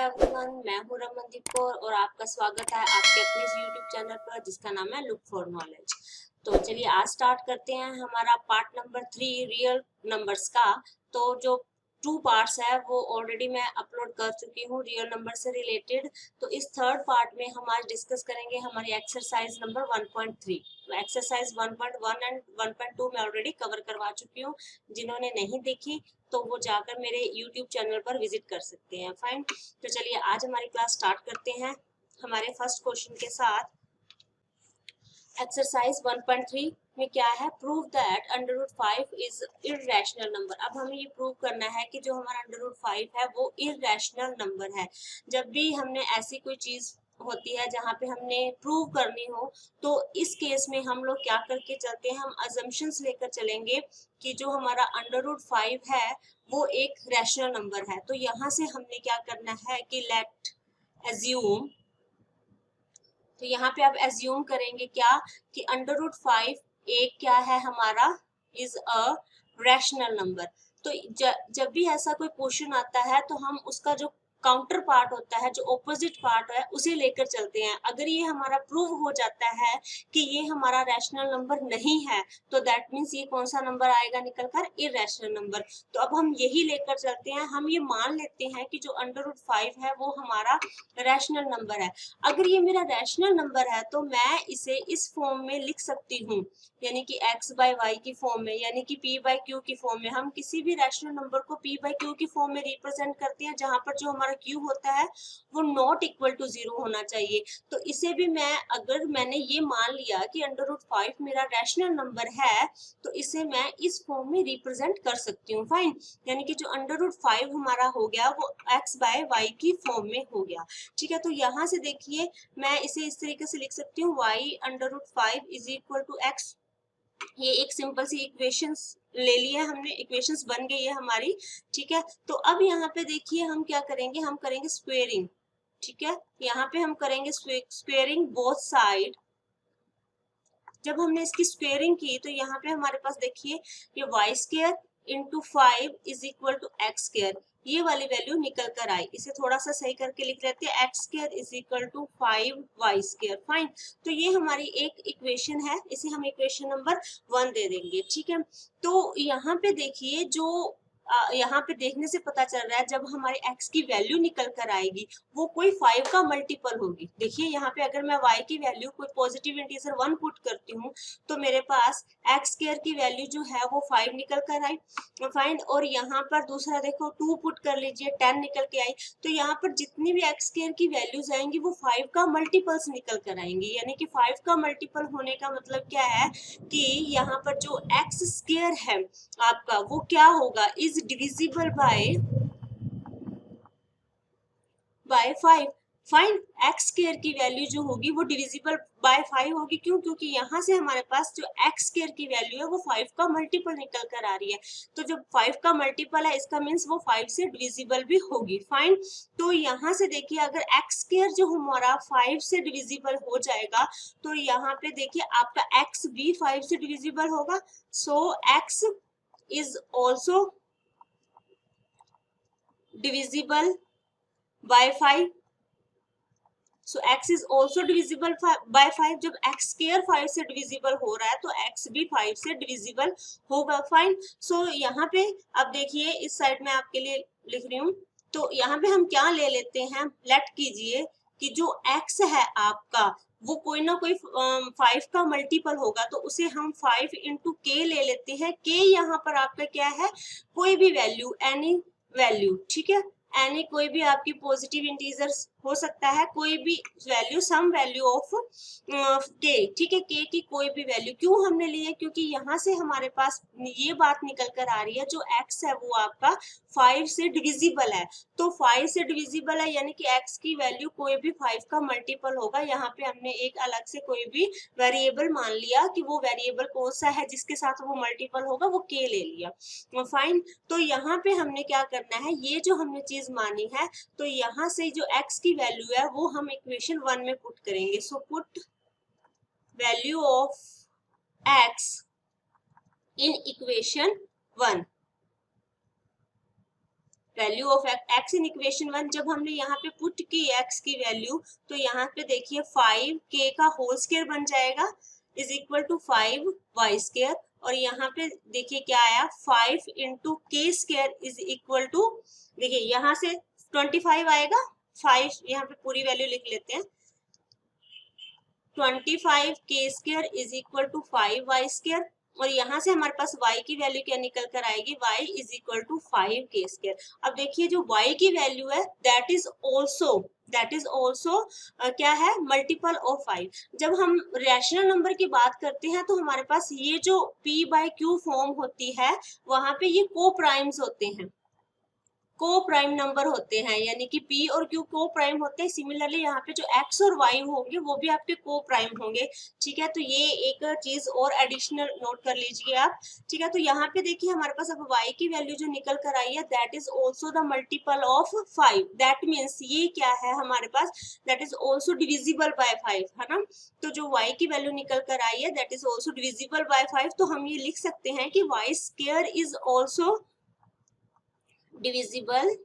Everyone, मैं हूं रमनदीप कौर और आपका स्वागत है आपके अपने इस यूट्यूब चैनल पर जिसका नाम है लुक फॉर नॉलेज। तो चलिए आज स्टार्ट करते हैं हमारा पार्ट नंबर 3 रियल नंबर्स का। तो जो 2 पार्ट्स है वो ऑलरेडी मैं अपलोड कर चुकी हूँ रियल नंबर से रिलेटेड। तो इस थर्ड पार्ट में हम आज डिस्कस करेंगे हमारी एक्सरसाइज नंबर 1.3। तो एक्सरसाइज 1.1 एंड 1.2 मैं ऑलरेडी कवर करवा चुकी हूँ। जिन्होंने नहीं देखी तो वो जाकर मेरे YouTube चैनल पर विजिट कर सकते हैं। फाइन, तो चलिए आज हमारी क्लास स्टार्ट करते हैं हमारे फर्स्ट क्वेश्चन के साथ। एक्सरसाइज 1.3 में क्या है, prove that √5 is irrational number. अब हमें ये प्रूव करना है कि जो हमारा √5 है वो इररेशनल नंबर है। जब भी हमने ऐसी कोई चीज होती है जहाँ पे हमने प्रूव करनी हो तो इस केस में हम लोग क्या करके चलते हैं, हम अजम्पशंस लेकर चलेंगे कि जो हमारा √5 है वो एक रैशनल नंबर है। तो यहाँ से हमने क्या करना है कि लेट एज्यूम, तो यहाँ पे आप एज्यूम करेंगे क्या कि √5 एक क्या है हमारा, इज अ रैशनल नंबर। तो जब भी ऐसा कोई क्वेश्चन आता है तो हम उसका जो काउंटर पार्ट होता है, जो ऑपोजिट पार्ट है, उसे लेकर चलते हैं। अगर ये हमारा प्रूव हो जाता है कि ये हमारा रैशनल नंबर नहीं है तो दैट मीन्स ये कौन सा नंबर आएगा निकल कर, इररेशनल नंबर। तो अब हम यही लेकर चलते हैं, हम ये मान लेते हैं कि जो √5 है वो हमारा रैशनल नंबर है। अगर ये मेरा रैशनल नंबर है तो मैं इसे इस फॉर्म में लिख सकती हूँ, यानी कि x/y की फॉर्म में, यानी कि p/q की फॉर्म में। हम किसी भी रैशनल नंबर को p/q की फॉर्म में रिप्रेजेंट करते हैं जहां पर जो हमारा q होता है वो नॉट इक्वल टू 0 होना चाहिए। तो इसे भी मैं, अगर मैंने ये मान लिया कि √5 मेरा रैशनल नंबर है तो इसे मैं इस फॉर्म में रिप्रेजेंट कर सकती हूँ। फाइन, यानी कि जो √5 हमारा हो गया वो x/y की फॉर्म में हो गया। ठीक है, तो यहाँ से देखिए मैं इसे इस तरीके से लिख सकती हूँ, y√5 is equal to x। ये एक सिंपल सी इक्वेशंस ले लिया हमने, इक्वेशंस बन गई है हमारी। ठीक है, तो अब यहाँ पे देखिए हम क्या करेंगे, हम करेंगे स्क्वेयरिंग। ठीक है, यहाँ पे हम करेंगे स्क्वेयरिंग बोथ साइड। जब हमने इसकी स्क्वेयरिंग की तो यहाँ पे हमारे पास देखिए ये y² into 5 is equal to x², ये वाली वैल्यू निकल कर आई। इसे थोड़ा सा सही करके लिख लेते हैं, x² is equal to 5y²। Fine, तो ये हमारी एक इक्वेशन है, इसे हम इक्वेशन नंबर 1 दे देंगे। ठीक है, तो यहाँ पे देखिए जो यहाँ पे देखने से पता चल रहा है जब हमारे x की वैल्यू निकल कर आएगी वो कोई 5 का मल्टीपल होगी। देखिए यहाँ पे अगर मैं y की वैल्यू कोई पॉजिटिव इंटीजर 1 पुट करती हूँ तो मेरे पास x² की वैल्यू जो है वो 5 निकल कर आई। फाइन, और यहाँ पर दूसरा देखो 2 पुट कर लीजिए, 10 निकल के आई। तो यहाँ पर जितनी भी x² की वैल्यूज आएंगी वो 5 का मल्टीपल्स निकल कर आएंगी, यानी कि 5 का मल्टीपल होने का मतलब क्या है कि यहाँ पर जो x² है आपका वो क्या होगा, is divisible by 5। Fine, x² की वैल्यू जो होगी वो डिविजिबल बाय 5 होगी। क्यों? क्योंकि यहाँ से हमारे पास जो x² की वैल्यू है वो 5 का मल्टीपल निकल कर आ रही है। तो जब 5 का मल्टीपल है इसका मीन्स वो 5 से डिविजिबल भी होगी। फाइन, तो यहाँ से देखिए अगर x² जो हमारा 5 से डिविजिबल हो जाएगा तो यहाँ पे देखिए आपका x भी 5 से डिविजिबल होगा। सो x is also divisible by 5. So x is also divisible by 5. जब x² 5 से डिविजिबल हो रहा है तो x भी 5 से डिविजिबल होगा। फाइन, सो यहाँ पे अब देखिए इस साइड में आपके लिए लिख रही हूँ, तो यहाँ पे हम क्या ले लेते हैं, लेट कीजिए कि जो x है आपका वो कोई ना कोई 5 का मल्टीपल होगा तो उसे हम 5 इंटू k ले लेते हैं। k यहाँ पर आपका क्या है, कोई भी वैल्यू, एनी वैल्यू। ठीक है, एनी कोई भी आपकी पॉजिटिव इंटीजर्स हो सकता है, कोई भी वैल्यू, सम वैल्यू ऑफ के। ठीक है, के की कोई भी वैल्यू। क्यों हमने ली है, क्योंकि यहाँ से हमारे पास ये बात निकल कर आ रही है जो x है वो आपका 5 से डिविजिबल है। तो 5 से डिविजिबल है यानी कि x की वैल्यू कोई भी 5 का मल्टीपल होगा। यहाँ पे हमने एक अलग से कोई भी वेरिएबल मान लिया कि वो वेरिएबल कौन सा है जिसके साथ वो मल्टीपल होगा, वो k ले लिया। फाइन, तो यहाँ पे हमने क्या करना है, ये जो हमने चीज मानी है तो यहाँ से जो x की वैल्यू है वो हम इक्वेशन 1 में पुट करेंगे। So put value of x in equation 1। Value of x in equation 1, जब हमने यहाँ पे पुट की एक्स की वैल्यू, तो यहाँ पे देखिए 5k का होल स्क्वायर बन जाएगा is equal to 5y square, और यहाँ पे देखिए क्या आया 5 इंटू के स्क्वायर इज इक्वल टू, देखिए यहाँ से 25 आएगा, 5 यहाँ पे पूरी वैल्यू लिख लेते हैं, 25k square is equal to 5y square, और यहाँ से हमारे पास y की वैल्यू क्या निकल कर आएगी, y is equal to 5k square. अब देखिए जो y की वैल्यू है दैट इज ऑल्सो क्या है, मल्टीपल ऑफ 5। जब हम रैशनल नंबर की बात करते हैं तो हमारे पास ये जो p बाय q फॉर्म होती है वहां पे ये को प्राइम्स होते हैं, को प्राइम नंबर होते हैं, यानी कि p और q को प्राइम होते हैं। सिमिलरली यहाँ पे जो x और y होंगे वो भी आपके को प्राइम होंगे, ठीक है। तो ये एक चीज और एडिशनल नोट कर लीजिए आप, ठीक है। तो यहाँ पे देखिए हमारे पास अब y की वैल्यू जो निकल कर आई है that is also the multiple of 5, that means ये क्या है हमारे पास, that is also divisible by 5, है ना। तो जो y की वैल्यू निकल कर आई है that is also divisible by 5, तो हम ये लिख सकते हैं कि y square is also divisible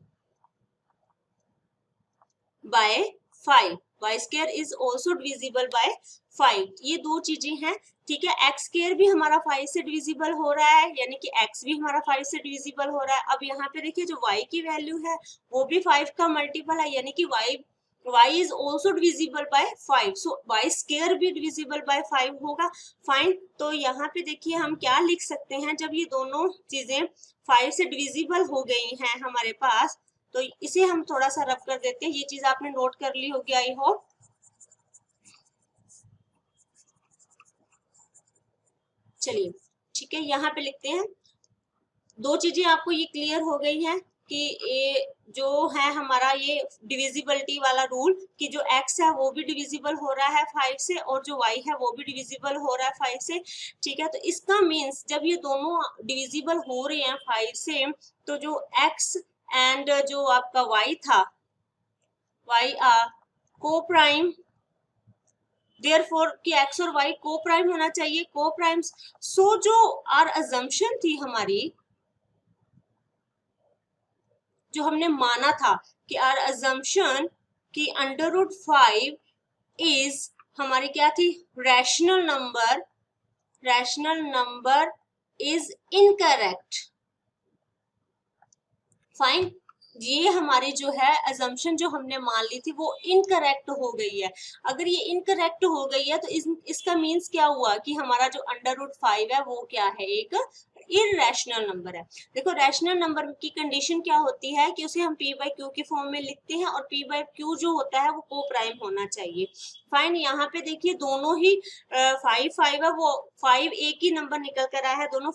by 5, y square is also divisible by 5, ये दो चीजें हैं, ठीक है। x स्क्वायर भी हमारा 5 से डिविजिबल हो रहा है, यानी कि x भी हमारा 5 से डिविजिबल हो रहा है। अब यहाँ पे देखिए जो y की वैल्यू है वो भी 5 का मल्टीपल है, यानी कि y is also divisible by 5, so y square भी divisible by 5 होगा, फाइन। तो यहाँ पे देखिए हम क्या लिख सकते हैं, जब ये दोनों चीजें 5 से डिविजिबल हो गई हैं हमारे पास, तो इसे हम थोड़ा सा रब कर देते हैं। ये चीज आपने नोट कर ली होगी आई होप, चलिए ठीक है। यहाँ पे लिखते हैं, दो चीजें आपको ये क्लियर हो गई हैं कि ये जो है हमारा ये डिविजिबिलिटी वाला रूल कि जो x है वो भी डिविजिबल हो रहा है 5 से और जो y है वो भी डिविजिबल हो रहा है 5 से, ठीक है। तो इसका मीन्स जब ये दोनों डिविजिबल हो रहे हैं 5 से, तो जो x एंड जो आपका y था, y आर को प्राइम, देयरफॉर कि x और y को प्राइम होना चाहिए, को प्राइम्स। सो जो आर अजम्पशन थी हमारी, जो हमने माना था कि आर अजम्पशन कि √5 इज हमारी क्या थी, rational number is incorrect, fine. ये हमारी जो है अजम्पशन जो हमने मान ली थी वो इनकरेक्ट हो गई है। अगर ये इनकरेक्ट हो गई है तो इसका मीन्स क्या हुआ कि हमारा जो √5 है वो क्या है, एक इररेशनल नंबर है। देखो रैशनल नंबर की कंडीशन क्या होती है कि उसे हम p बाई क्यू के फॉर्म में लिखते हैं और p बाई क्यू जो होता है वो को प्राइम होना चाहिए, फाइन। यहाँ पे देखिए दोनों ही 5 है, वो 5 एक ही नंबर निकल कर आया है, दोनों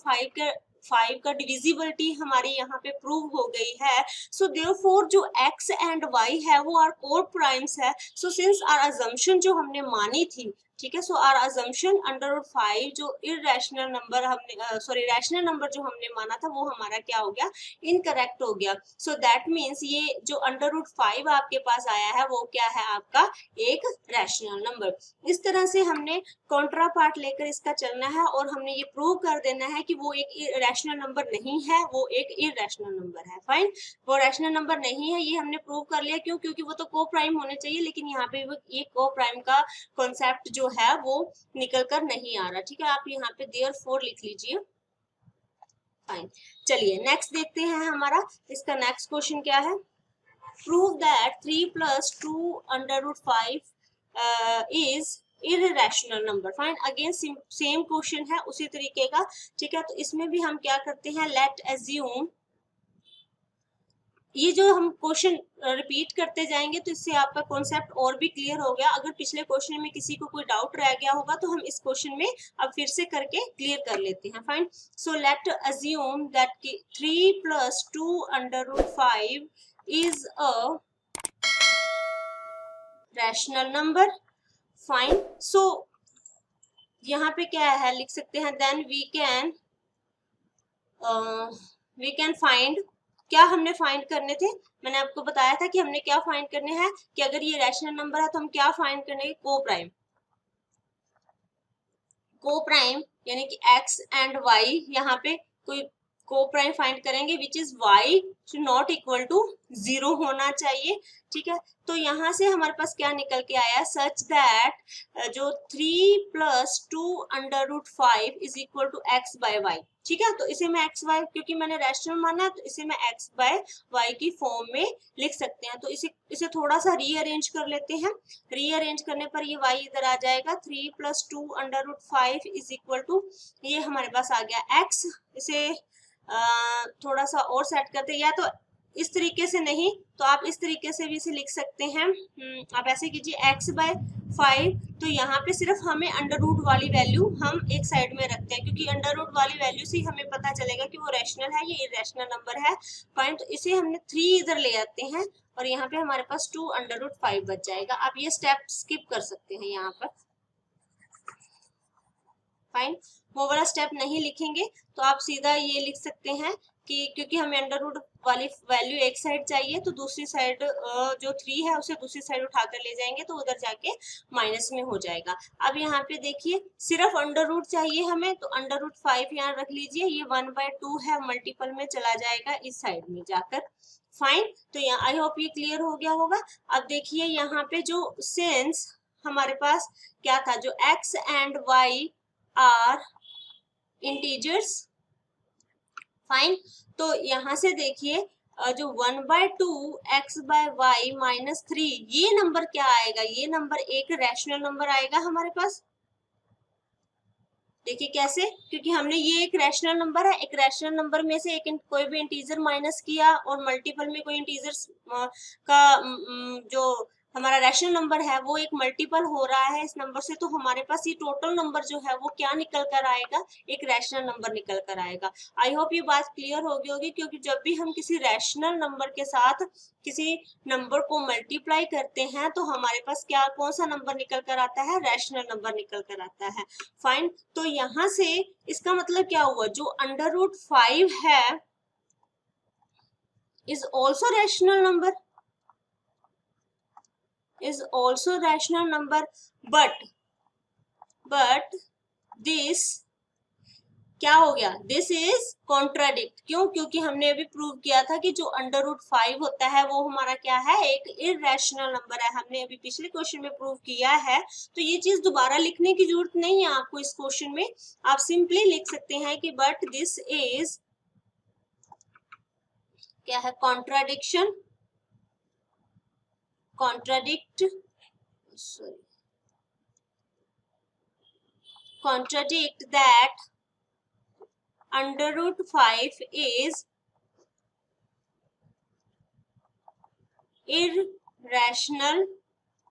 5 का डिविजिबिलिटी हमारी यहाँ पे प्रूव हो गई है। सो देयरफॉर जो x एंड y है वो आर कोर प्राइम्स है। सो सिंस आर अजम्पशन जो हमने मानी थी, ठीक है, सो आर अजम्पशन √5 जो इररेशनल नंबर हमने रैशनल नंबर जो हमने माना था वो हमारा क्या हो गया, इनकरेक्ट हो गया। सो दैट मीन्स ये जो √5 आपके पास आया है वो क्या है, आपका एक रैशनल नंबर। इस तरह से हमने कॉन्ट्रा पार्ट लेकर इसका चलना है और हमने ये प्रूव कर देना है कि वो एक रैशनल नंबर नहीं है, वो एक इररेशनल नंबर है, फाइन। वो रैशनल नंबर नहीं है, ये हमने प्रूव कर लिया, क्यों, क्योंकि वो तो को प्राइम होने चाहिए, लेकिन यहाँ पे ये को प्राइम का कॉन्सेप्ट जो है वो निकल कर नहीं आ रहा, ठीक है। आप यहाँ पे देयरफॉर लिख लीजिए, फाइन। चलिए नेक्स्ट देखते हैं हमारा, इसका नेक्स्ट क्वेश्चन क्या है, prove that 3 + 2 √5 is irrational number, fine. Again same question है उसी तरीके का, ठीक है। तो इसमें भी हम क्या करते हैं, लेट एज्यूम, ये जो हम क्वेश्चन रिपीट करते जाएंगे तो इससे आपका कॉन्सेप्ट और भी क्लियर हो गया। अगर पिछले क्वेश्चन में किसी को कोई डाउट रह गया होगा तो हम इस क्वेश्चन में अब फिर से करके क्लियर कर लेते हैं, fine. So let assume that 3 + 2 √5 is a rational number, fine. So यहाँ पे क्या है, लिख सकते हैं देन वी कैन फाइंड, क्या हमने फाइंड करने थे, मैंने आपको बताया था कि हमने क्या फाइंड करने हैं कि अगर ये रैशनल नंबर है तो हम क्या फाइंड करने, को प्राइम यानी कि x एंड y, यहाँ पे कोई को प्राइम फाइंड करेंगे which is y not equal to 0 होना चाहिए। ठीक है, तो यहाँ से हमारे पास क्या निकल के आया, सच दैट जो 3 + 2 √5 is equal to x by y. ठीक है, तो इसे मैं x y, क्योंकि मैंने रैशनल माना है तो इसे मैं x बाय वाई की फॉर्म में लिख सकते हैं। तो इसे थोड़ा सा रीअरेंज कर लेते हैं। रीअरेंज करने पर ये y इधर आ जाएगा, 3 + 2 √5 इज इक्वल टू, ये हमारे पास आ गया x। इसे थोड़ा सा और सेट करते हैं, या तो इस तरीके से, नहीं तो आप इस तरीके से भी इसे लिख सकते हैं। आप ऐसे कीजिए x बाय 5, तो यहाँ पे सिर्फ हमें अंडर रूट वाली वैल्यू हम एक साइड में रखते हैं, क्योंकि अंडर रूट वाली वैल्यू से हमें पता चलेगा कि वो रैशनल है या इरेशनल नंबर है। फाइन, तो इसे हमने 3 इधर ले आते हैं और यहाँ पे हमारे पास 2 √5 बच जाएगा। आप ये स्टेप स्किप कर सकते हैं यहाँ पर। फाइन, वो वाला स्टेप नहीं लिखेंगे तो आप सीधा ये लिख सकते हैं कि क्योंकि हमें अंडर रूट वाली वैल्यू एक साइड चाहिए, तो दूसरी साइड जो 3 है उसे दूसरी साइड उठाकर ले जाएंगे तो उधर जाके माइनस में हो जाएगा। अब यहाँ पे देखिए सिर्फ अंडर रूट चाहिए हमें, तो अंडर रूट 5 यहाँ रख लीजिए, ये 1/2 है, मल्टीपल में चला जाएगा इस साइड में जाकर। फाइन, तो यहाँ आई होप ये क्लियर हो गया होगा। अब देखिए यहाँ पे जो सिंस हमारे पास क्या था, जो x and y are integers. Fine, तो यहाँ से देखिए जो 1/2 x बाय वाई -3, ये नंबर क्या आएगा, ये नंबर एक रैशनल नंबर आएगा हमारे पास। देखिए कैसे, क्योंकि हमने ये एक रैशनल नंबर है, एक रैशनल नंबर में से एक कोई भी इंटीजर माइनस किया और मल्टीपल में कोई इंटीजर का जो हमारा रैशनल नंबर है वो एक मल्टीपल हो रहा है इस नंबर से, तो हमारे पास ये टोटल नंबर जो है वो क्या निकल कर आएगा, एक रैशनल नंबर निकल कर आएगा। आई होप ये बात क्लियर होगी होगी, क्योंकि जब भी हम किसी रैशनल नंबर के साथ किसी नंबर को मल्टीप्लाई करते हैं तो हमारे पास क्या, कौन सा नंबर निकल कर आता है, रैशनल नंबर निकल कर आता है। फाइन, तो यहाँ से इसका मतलब क्या हुआ, जो अंडर रूट 5 है is also rational number, is also rational number, but this क्या हो गया, दिस इज कॉन्ट्राडिक्ट। क्यों, क्योंकि हमने अभी प्रूव किया था कि जो अंडर रूट 5 होता है वो हमारा क्या है, एक इररेशनल नंबर है। हमने अभी पिछले क्वेश्चन में प्रूव किया है, तो ये चीज दोबारा लिखने की जरूरत नहीं है आपको इस क्वेश्चन में। आप सिंपली लिख सकते हैं कि बट दिस इज क्या है, contradiction, contradict that under root 5 is irrational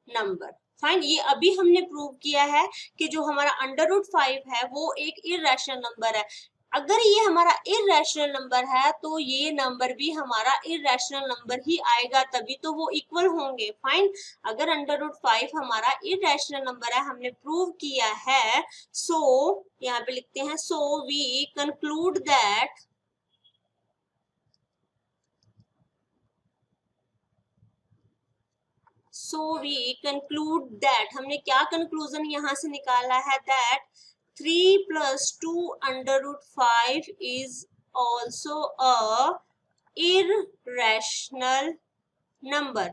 number। Fine, ये अभी हमने प्रूव किया है कि जो हमारा अंडर रूट 5 है वो एक इररेशनल नंबर है। अगर ये हमारा इररेशनल नंबर है तो ये नंबर भी हमारा इररेशनल नंबर ही आएगा, तभी तो वो इक्वल होंगे। फाइन, अगर अंडर रूट 5 हमारा इररेशनल नंबर है, हमने प्रूव किया है, सो यहाँ पे लिखते हैं, सो वी कंक्लूड दैट हमने क्या कंक्लूजन यहाँ से निकाला है, that 3 + 2 √5 is also a irrational number।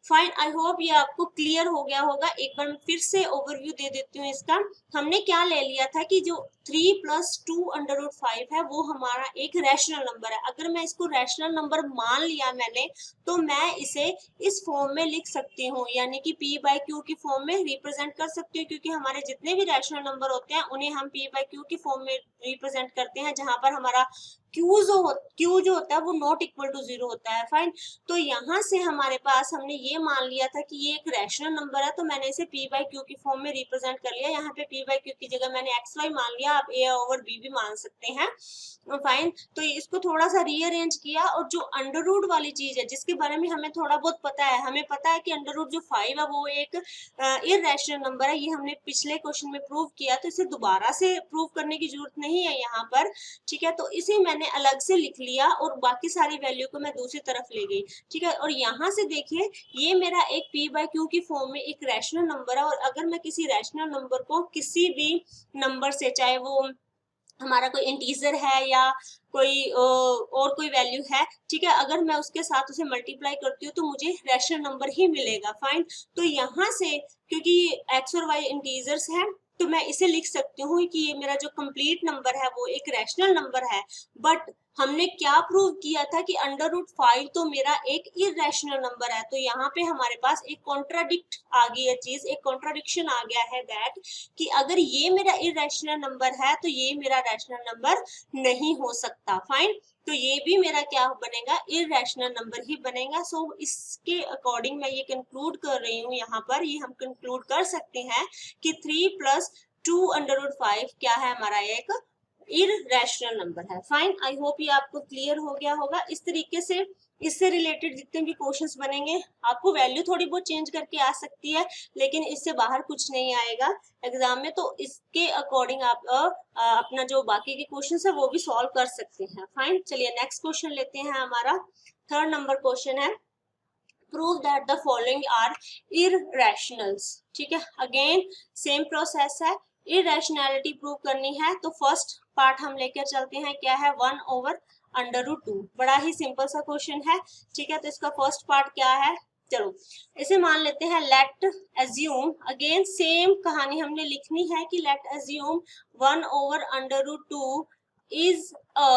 Fine, I hope ये आपको क्लियर हो गया होगा। एक बार मैं फिर से ओवरव्यू दे देती हूँ इसका। हमने क्या ले लिया था कि जो 3 + 2 √5 है वो हमारा एक रैशनल नंबर है। अगर मैं इसको रैशनल नंबर मान लिया मैंने, तो मैं इसे इस फॉर्म में लिख सकती हूँ, यानी कि p/q की फॉर्म में रिप्रेजेंट कर सकती हूँ, क्योंकि हमारे जितने भी रैशनल नंबर होते हैं उन्हें हम p/q की फॉर्म में रिप्रेजेंट करते हैं, जहां पर हमारा q जो होता है वो नॉट इक्वल टू 0 होता है। फाइन, तो यहाँ से हमारे पास हमने ये मान लिया था कि ये एक रैशनल नंबर है, तो मैंने इसे p/q की फॉर्म में रिप्रेजेंट कर लिया। यहाँ पे p/q की जगह मैंने xy मान लिया, आप a/b भी मान सकते हैं। फाइन, तो इसको थोड़ा सा रीअरेंज किया, और जो अंडर रूट वाली चीज है जिसके बारे में हमें थोड़ा बहुत पता है, हमें पता है कि अंडर रूट जो 5 है वो एक इररेशनल नंबर है, ये हमने पिछले क्वेश्चन में प्रूव किया, तो इसे दोबारा से प्रूव करने की जरूरत नहीं है यहाँ पर। ठीक है, तो इसे मैंने अलग से लिख लिया और बाकी सारी वैल्यू को मैं दूसरी तरफ ले गई। ठीक है, और यहाँ से देखिए ये मेरा एक p/q की फॉर्म में एक रैशनल नंबर है, और अगर मैं किसी रैशनल नंबर को किसी भी नंबर से, चाहे वो हमारा कोई इंटीजर है या कोई और कोई वैल्यू है, ठीक है, अगर मैं उसके साथ उसे मल्टीप्लाई करती हूँ तो मुझे रैशनल नंबर ही मिलेगा। फाइन, तो यहाँ से क्योंकि एक्स और वाई इंटीजर्स हैं तो मैं इसे लिख सकती हूँ कि ये मेरा जो कंप्लीट नंबर है वो एक रैशनल नंबर है। बट हमने क्या प्रूव किया था कि अंडर रूट 5 तो मेरा एक इरेशनल नंबर है, तो यहाँ पे हमारे पास एक कॉन्ट्राडिक्ट आ गई है चीज, एक कॉन्ट्राडिक्शन आ गया है दैट कि अगर ये मेरा इरेशनल नंबर है तो ये मेरा रैशनल नंबर नहीं हो सकता। फाइन, तो ये भी मेरा क्या बनेगा, इरेशनल नंबर ही बनेगा। सो इसके अकॉर्डिंग मैं ये कंक्लूड कर रही हूँ, यहाँ पर ये हम कंक्लूड कर सकते हैं कि 3 + 2 अंडर रूट 5 क्या है, हमारा एक इरेशनल नंबर है। फाइन, आई होप ये आपको क्लियर हो गया होगा। इस तरीके से इससे रिलेटेड जितने भी क्वेश्चंस बनेंगे, आपको वैल्यू थोड़ी बहुत चेंज करके आ सकती है लेकिन इससे बाहर कुछ नहीं आएगा एग्जाम में, तो इसके अकॉर्डिंग आप अपना जो बाकी के क्वेश्चंस है वो भी सॉल्व कर सकते हैं। फाइन, चलिए नेक्स्ट क्वेश्चन लेते हैं। हमारा 3rd नंबर क्वेश्चन है, prove that the following are irrationals. ठीक है, अगेन सेम प्रोसेस है, इरेशनैलिटी प्रूव करनी है तो फर्स्ट पार्ट हम लेकर चलते हैं, क्या है, 1 ओवर अंडर रूट 2। बड़ा ही सिंपल सा क्वेश्चन है, ठीक है, तो इसका फर्स्ट पार्ट क्या है, चलो इसे मान लेते हैं, लेट एज्यूम, अगेन सेम कहानी हमने लिखनी है कि let assume 1 over under root 2 is a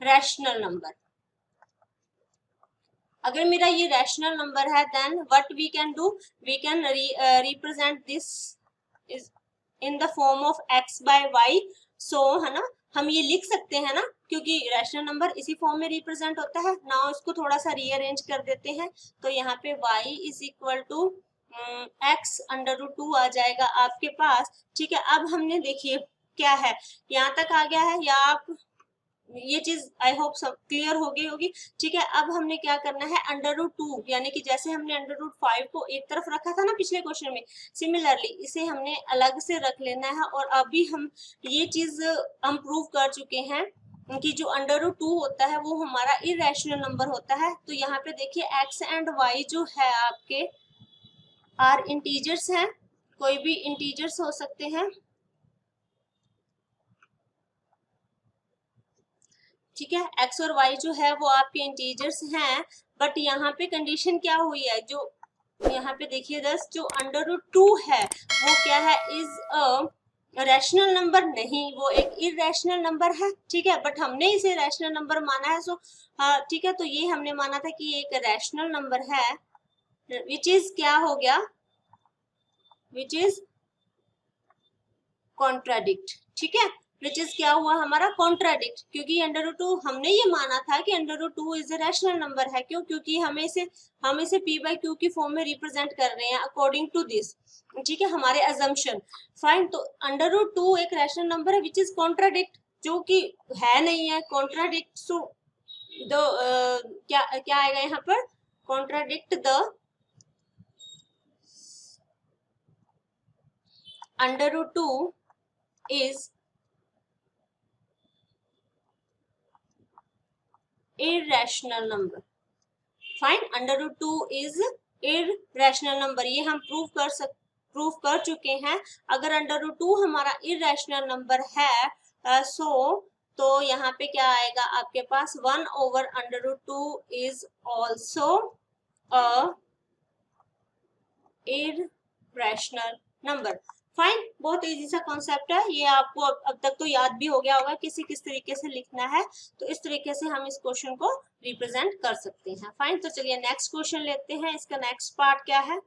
rational number. अगर मेरा ये रैशनल नंबर है then what we can do, we can represent this is in the form of x by y। So है ना, हम ये लिख सकते हैं ना, क्योंकि रैशनल नंबर इसी फॉर्म में रिप्रेजेंट होता है ना। इसको थोड़ा सा रीअरेंज कर देते हैं तो यहाँ पे y is equal to x under root 2 आ जाएगा आपके पास। ठीक है, अब हमने देखिए क्या है, यहाँ तक आ गया है, या आप ये चीज आई होप सब क्लियर हो गई होगी। ठीक है, अब हमने क्या करना है, अंडर रूट 2 यानी कि जैसे हमने अंडर रूट 5 को एक तरफ रखा था ना पिछले क्वेश्चन में, सिमिलरली इसे हमने अलग से रख लेना है। और अभी हम ये चीज हम प्रूव कर चुके हैं कि जो अंडर रूट 2 होता है वो हमारा इरेशनल नंबर होता है। तो यहाँ पे देखिए x एंड y जो है आपके आर इंटीजर्स हैं, कोई भी इंटीजर्स हो सकते हैं। ठीक है, x और y जो है वो आपके इंटीजर्स हैं, बट यहाँ पे कंडीशन क्या हुई है, जो यहाँ पे देखिए दस, जो अंडर रूट 2 है वो क्या है, इज अ रैशनल नंबर नहीं, वो एक इरेशनल नंबर है। ठीक है, बट हमने इसे रैशनल नंबर माना है। सो हाँ ठीक है, तो ये हमने माना था कि ये एक रैशनल नंबर है, विच इज क्या हो गया, विच इज कॉन्ट्राडिक्ट। ठीक है, विच इज क्या हुआ हमारा, कॉन्ट्राडिक्ट, क्योंकि अंडर रूट 2 हमने ये माना था कि under root 2 is a rational number है। क्यों, क्योंकि हम इसे p बाई क्यू की फॉर्म में रिप्रेजेंट कर रहे हैं अकॉर्डिंग टू दिस। ठीक है, हमारे अजम्पशन। फाइन, तो अंडर रूट 2 एक रैशनल नंबर है विच इज कॉन्ट्राडिक्ट, जो कि है नहीं है, कॉन्ट्राडिक्ट। सो द क्या क्या आएगा यहाँ पर, contradict the under root 2 is irrational number। Fine, under root 2 is irrational number, ये हम प्रूव कर चुके हैं। अगर अंडर रूट 2 हमारा इरेशनल नंबर है तो यहाँ पे क्या आएगा आपके पास, 1 over under root 2 is also a irrational number. Fine, बहुत इजी सा कॉन्सेप्ट है ये, आपको अब तक तो याद भी हो गया होगा किस तरीके से लिखना है। तो इस तरीके से हम इस क्वेश्चन को रिप्रेजेंट कर सकते हैं। फाइन, तो चलिए नेक्स्ट क्वेश्चन लेते हैं। इसका नेक्स्ट पार्ट क्या है,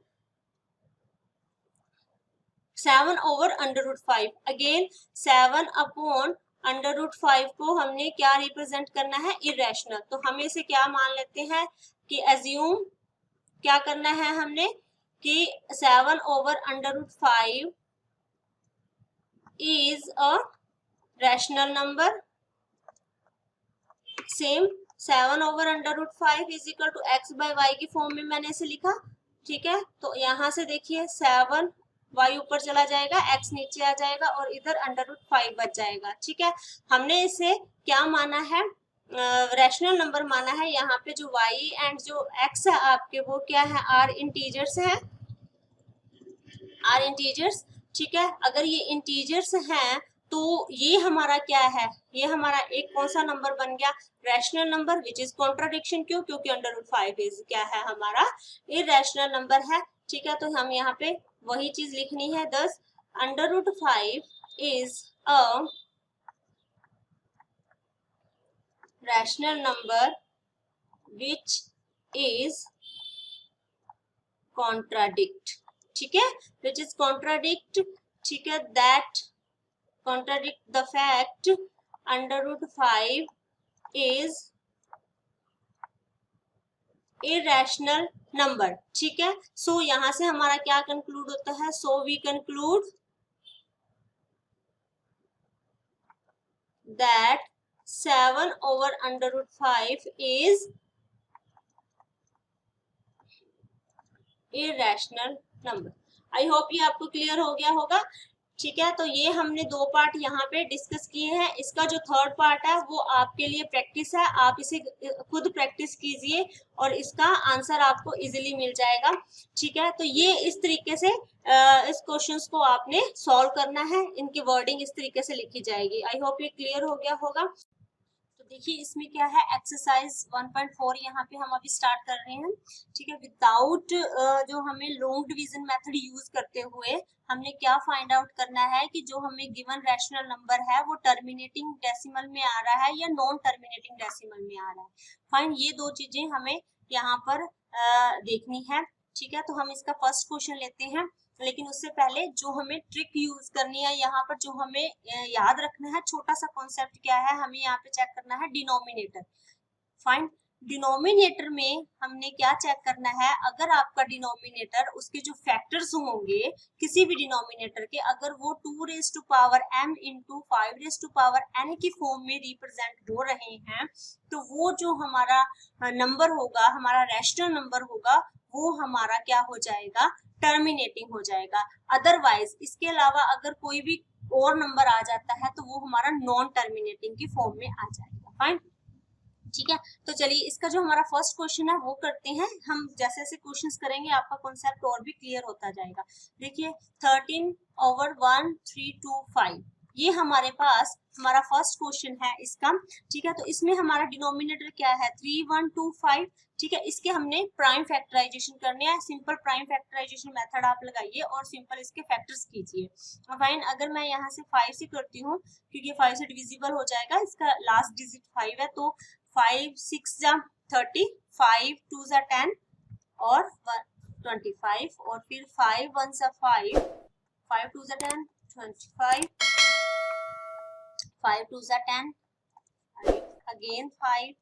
7 over under root 5। Again 7 upon under root 5 को हमने क्या रिप्रेजेंट करना है, इरेशनल। तो हम इसे क्या मान लेते हैं कि एज्यूम क्या करना है हमने कि 7 over under root 5 is a rational number। Same 7 over under root 5 is equal to x by y की फॉर्म में मैंने इसे लिखा। ठीक है, तो यहाँ से देखिए 7 y ऊपर चला जाएगा, x नीचे आ जाएगा और इधर अंडर रूट 5 बच जाएगा। ठीक है, हमने इसे क्या माना है, रैशनल नंबर माना है। यहाँ पे जो y एंड जो x है आपके वो क्या है, आर इंटीजर्स है, आर इंटीजर्स। ठीक है, अगर ये इंटीजर्स हैं तो ये हमारा क्या है, ये हमारा एक कौन सा नंबर बन गया, rational number which is contradiction. क्यों? क्योंकि अंडर रूट 5 इज क्या है, हमारा इररेशनल नंबर है। ठीक है, तो हम यहाँ पे वही चीज लिखनी है। दस under root 5 is a rational number which is contradict. ठीक है, विच इज कॉन्ट्राडिक्ट। ठीक है, that contradict the fact under root 5 is irrational number। ठीक है, सो यहां से हमारा क्या कंक्लूड होता है, so we conclude that 7 over under root 5 is irrational number। I hope ये आपको क्लियर हो गया होगा। ठीक है, तो ये हमने दो पार्ट यहाँ पे डिस्कस किए हैं। इसका जो थर्ड पार्ट है वो आपके लिए प्रैक्टिस है, आप इसे खुद प्रैक्टिस कीजिए और इसका आंसर आपको इजीली मिल जाएगा। ठीक है, तो ये इस तरीके से इस क्वेश्चंस को आपने सॉल्व करना है, इनकी वर्डिंग इस तरीके से लिखी जाएगी। आई होप ये क्लियर हो गया होगा। तो देखिए इसमें क्या है, एक्सरसाइज 1.4 यहाँ पे हम अभी स्टार्ट कर रहे हैं। ठीक है, विदाउट जो हमें लॉन्ग डिवीजन मेथड यूज करते हुए हमने क्या फाइंड आउट करना है कि जो हमें गिवन रैशनल नंबर है वो टर्मिनेटिंग डेसिमल में आ रहा है या नॉन टर्मिनेटिंग डेसिमल में आ रहा है। फाइन, ये दो चीजें हमें यहाँ पर देखनी है। ठीक है, तो हम इसका फर्स्ट क्वेश्चन लेते हैं, लेकिन उससे पहले जो हमें ट्रिक यूज करनी है यहाँ पर, जो हमें याद रखना है, छोटा सा कॉन्सेप्ट क्या है, हमें यहाँ पे चेक करना है डिनोमिनेटर। फाइन, डिनोमिनेटर में हमने क्या चेक करना है, अगर आपका डिनोमिनेटर उसके जो फैक्टर्स होंगे किसी भी डिनोमिनेटर के, अगर वो 2 raise to power m into 5 raise to power n की फॉर्म में रिप्रेजेंट हो रहे हैं, तो वो जो हमारा नंबर होगा, हमारा रैशनल नंबर होगा, वो हमारा क्या हो जाएगा, टर्मिनेटिंग हो जाएगा। अदरवाइज इसके अलावा अगर कोई भी और नंबर आ जाता है तो वो हमारा नॉन टर्मिनेटिंग की फॉर्म में आ जाएगा। फाइन, ठीक है, तो चलिए इसका जो हमारा फर्स्ट क्वेश्चन है वो करते हैं। हम जैसे जैसे क्वेश्चंस करेंगे आपका कॉन्सेप्ट और भी क्लियर होता जाएगा। देखिए 13 over 1 3 2 5 ये हमारे पास हमारा फर्स्ट क्वेश्चन है इसका। ठीक है, तो इसमें हमारा डिनोमिनेटर क्या है, 3 1 2 5। ठीक है, इसके हमने प्राइम फैक्टराइजेशन करने हैं। सिंपल प्राइम फैक्टराइजेशन मेथड आप लगाइए और सिंपल इसके फैक्टर्स कीजिए। फाइन, अगर मैं यहाँ से 5 से करती हूँ, क्योंकि 5 से डिविजिबल हो जाएगा, इसका लास्ट डिजिट 5 है, तो 5 6 जा 30, 5 2 जा 10 और 25, और फिर 5 1 जा 5, 5 2 जा 10 25, 5 2 जा 10, अगेन 5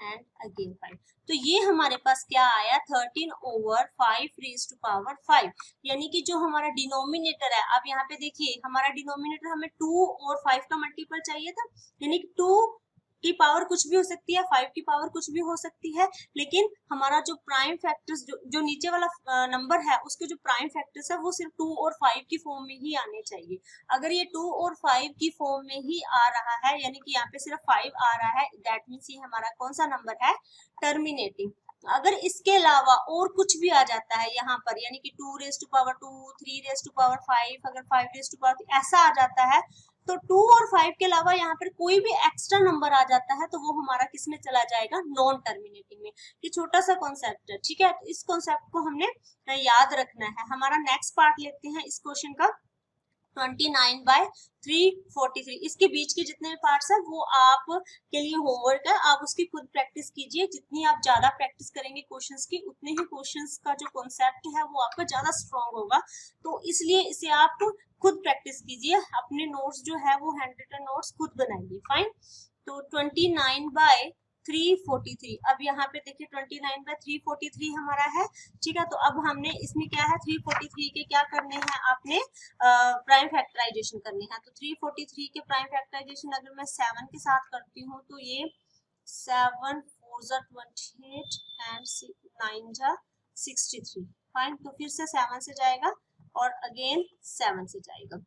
एंड अगेन 5। तो ये हमारे पास क्या आया, 13 over 5 रेज़ टू पावर 5। यानी कि जो हमारा डिनोमिनेटर है, आप यहाँ पे देखिए हमारा डिनोमिनेटर हमें 2 और 5 का मल्टीपल चाहिए था, यानी कि 2 की पावर कुछ भी हो सकती है, 5 की पावर कुछ भी हो सकती है, लेकिन हमारा जो प्राइम फैक्टर्स जो नीचे वाला नंबर है उसके जो प्राइम फैक्टर्स है वो सिर्फ 2 और 5 की फॉर्म में ही आने चाहिए। अगर ये 2 और 5 की फॉर्म में ही आ रहा है, यानी कि यहाँ पे सिर्फ 5 आ रहा है, दैट मीन्स ये हमारा कौन सा नंबर है, टर्मिनेटिंग। अगर इसके अलावा और कुछ भी आ जाता है यहाँ पर, यानी कि 2 raise to power 2 3 raise to power 5, अगर 5 रेज़ टू पावर ऐसा आ जाता है, तो 2 और 5 के अलावा यहाँ पर कोई भी एक्स्ट्रा नंबर आ जाता है तो वो हमारा किस में चला जाएगा, नॉन टर्मिनेटिंग में। ये छोटा सा कॉन्सेप्ट है। ठीक है, तो इस कॉन्सेप्ट को हमने याद रखना है। हमारा नेक्स्ट पार्ट लेते हैं इस क्वेश्चन का, 29/343। इसके बीच के जितने पार्ट्स है वो आप के लिए होमवर्क है, आप उसकी खुद प्रैक्टिस कीजिए। जितनी आप ज्यादा प्रैक्टिस करेंगे क्वेश्चंस की, उतने ही क्वेश्चंस का जो कॉन्सेप्ट है वो आपका ज्यादा स्ट्रॉन्ग होगा। तो इसलिए इसे आप खुद प्रैक्टिस कीजिए, अपने नोट्स जो है वो हैंड रिटन नोट्स खुद बनाइए। फाइन, तो 29/343। अब यहाँ पे देखिए 29/343 हमारा है। ठीक है, तो अब हमने इसमें क्या है, 343 के क्या करने हैं, आपने प्राइम फैक्टराइजेशन करने हैं। तो 343 के प्राइम फैक्टराइजेशन अगर मैं 7 के साथ करती हूँ तो ये 7 4 जा 28 एंड 9 जा 63। फाइन, तो फिर से 7 से जाएगा और अगेन 7 से जाएगा।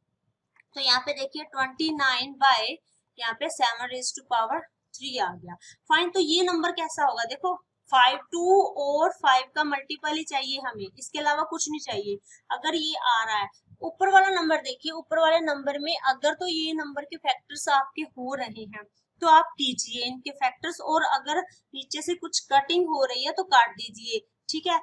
तो यहाँ पे देखिए 29 यहाँ पे 7 रेज़ टू पावर 3 आ गया। फाइन, तो ये नंबर कैसा होगा, देखो 5 2 और 5 का मल्टीपल ही चाहिए हमें, इसके अलावा कुछ नहीं चाहिए। अगर ये आ रहा है ऊपर वाला नंबर देखिए, ऊपर वाले नंबर में अगर तो ये नंबर के फैक्टर्स आपके हो रहे हैं तो आप कीजिए इनके फैक्टर्स, और अगर नीचे से कुछ कटिंग हो रही है तो काट दीजिए, ठीक है।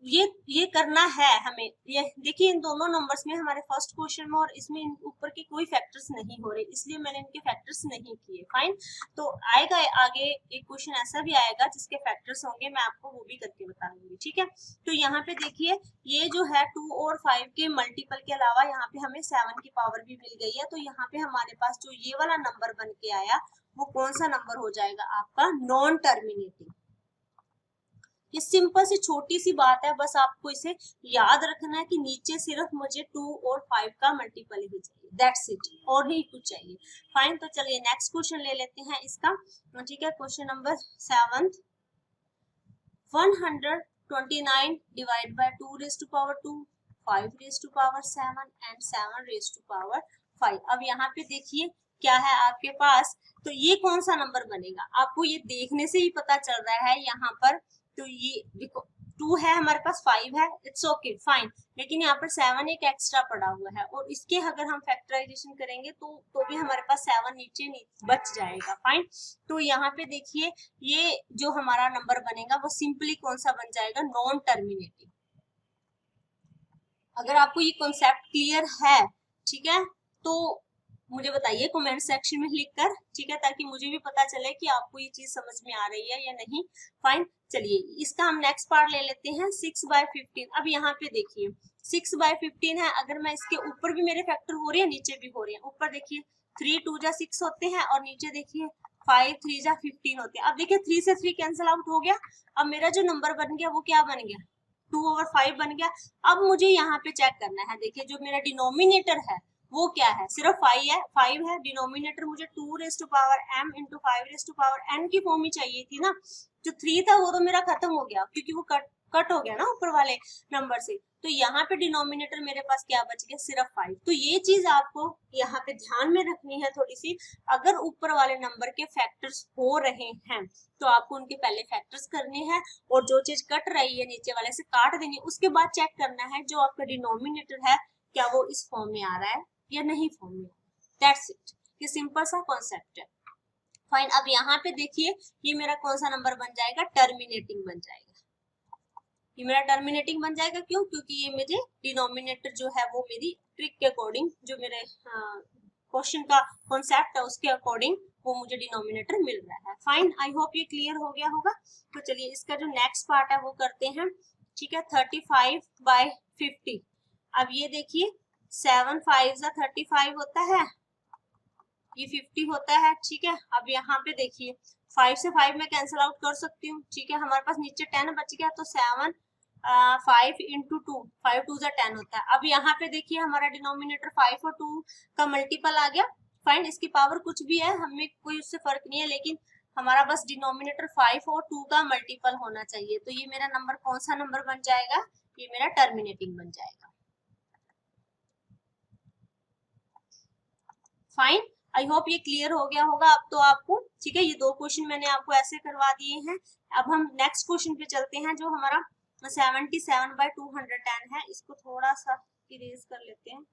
ये करना है हमें। ये देखिए इन दोनों नंबर्स में हमारे फर्स्ट क्वेश्चन में और इसमें ऊपर के कोई फैक्टर्स नहीं हो रहे, इसलिए मैंने इनके फैक्टर्स नहीं किए। फाइन, तो आएगा आगे एक क्वेश्चन ऐसा भी आएगा जिसके फैक्टर्स होंगे, मैं आपको वो भी करके बता दूंगी, ठीक है। तो यहाँ पे देखिए ये जो है 2 और 5 के मल्टीपल के अलावा यहाँ पे हमें 7 की पावर भी मिल गई है, तो यहाँ पे हमारे पास जो ये वाला नंबर बन के आया वो कौन सा नंबर हो जाएगा आपका, नॉन टर्मिनेटिंग। ये सिंपल सी छोटी सी बात है, बस आपको इसे याद रखना है कि नीचे सिर्फ मुझे 2 और 5 का मल्टीपल ही चाहिए, दैट्स इट, और नहीं कुछ चाहिए। फाइन, तो चलिए नेक्स्ट क्वेश्चन ले लेते हैं इसका, ठीक है। Question number 7, 129 divide by 2 raise to power 2, 5 raise to power 7 and 7 raise to power 5। अब यहाँ पे देखिए क्या है आपके पास, तो ये कौन सा नंबर बनेगा आपको ये देखने से ही पता चल रहा है यहाँ पर। तो ये देखो 2 है हमारे पास, 5 है, इट्स ओके फाइन, लेकिन यहाँ पर 7 एक एक्स्ट्रा पड़ा हुआ है, और इसके अगर हम फैक्टराइजेशन करेंगे तो भी हमारे पास 7 नीचे बच जाएगा। फाइन, तो यहाँ पे देखिए ये जो हमारा नंबर बनेगा वो सिंपली कौन सा बन जाएगा, नॉन टर्मिनेटिंग। अगर आपको ये कॉन्सेप्ट क्लियर है, ठीक है, तो मुझे बताइए कमेंट सेक्शन में लिखकर, ठीक है, ताकि मुझे भी पता चले कि आपको ये चीज समझ में आ रही है या नहीं। फाइन, चलिए इसका हम नेक्स्ट पार्ट ले लेते हैं, 6/15। अब यहाँ पे देखिए 6/15 है, अगर मैं इसके ऊपर भी मेरे फैक्टर हो रही है, नीचे भी हो रही है। ऊपर देखिए 3 2 जा 6 होते हैं, और नीचे देखिए 5 3 जा 15 होते हैं। अब देखिए 3 से 3 कैंसिल आउट हो गया, अब मेरा जो नंबर बन गया वो क्या बन गया, 2/5 बन गया। अब मुझे यहाँ पे चेक करना है, देखिए जो मेरा डिनोमिनेटर है वो क्या है, सिर्फ 5 है। डिनोमिनेटर मुझे 2 raise to power m into 5 raise to power n की फॉर्म ही चाहिए थी ना। जो 3 था वो तो मेरा खत्म हो गया, क्योंकि वो कट हो गया ना ऊपर वाले नंबर से। तो यहाँ पे डिनोमिनेटर मेरे पास क्या बच गया, सिर्फ 5। तो ये चीज आपको यहाँ पे ध्यान में रखनी है थोड़ी सी। अगर ऊपर वाले नंबर के फैक्टर्स हो रहे हैं तो आपको उनके पहले फैक्टर्स करने हैं, और जो चीज कट रही है नीचे वाले से काट देनी है। उसके बाद चेक करना है जो आपका डिनोमिनेटर है क्या वो इस फॉर्म में आ रहा है या नहीं फॉर्म में। दैट्स इट, ये सिंपल सा कॉन्सेप्ट है। फाइन, अब यहाँ पे देखिए ये मेरा कौन सा नंबर बन जाएगा, टर्मिनेटिंग बन जाएगा। ये मेरा टर्मिनेटिंग बन जाएगा, क्यों, क्योंकि ये मुझे डिनोमिनेटर जो है वो मेरी ट्रिक के अकॉर्डिंग, जो मेरे क्वेश्चन का कॉन्सेप्ट है उसके अकॉर्डिंग वो मुझे डिनोमिनेटर मिल रहा है। फाइन, आई होप ये क्लियर हो गया होगा। तो चलिए इसका जो नेक्स्ट पार्ट है वो करते हैं, ठीक है। 35/50। अब ये देखिए 7 5 35 होता है, ये 50 होता है, ठीक है। अब यहाँ पे देखिए 5 से 5 में कैंसिल आउट कर सकती हूँ, ठीक है। हमारे पास नीचे 10 बच गया, तो 7 5 इंटू 2, 5 2 10 होता है। अब यहाँ पे देखिए हमारा डिनोमिनेटर 5 और 2 का मल्टीपल आ गया। फाइन, इसकी पावर कुछ भी है, हमें कोई उससे फर्क नहीं है, लेकिन हमारा बस डिनोमिनेटर 5 और 2 का मल्टीपल होना चाहिए। तो ये मेरा नंबर कौन सा नंबर बन जाएगा, ये मेरा टर्मिनेटिंग बन जाएगा। फाइन, आई होप ये क्लियर हो गया होगा अब तो आपको, ठीक है। ये 2 क्वेश्चन मैंने आपको ऐसे करवा दिए हैं। अब हम नेक्स्ट क्वेश्चन पे चलते हैं, जो हमारा 77/210 है। इसको थोड़ा सा इरेज कर लेते हैं।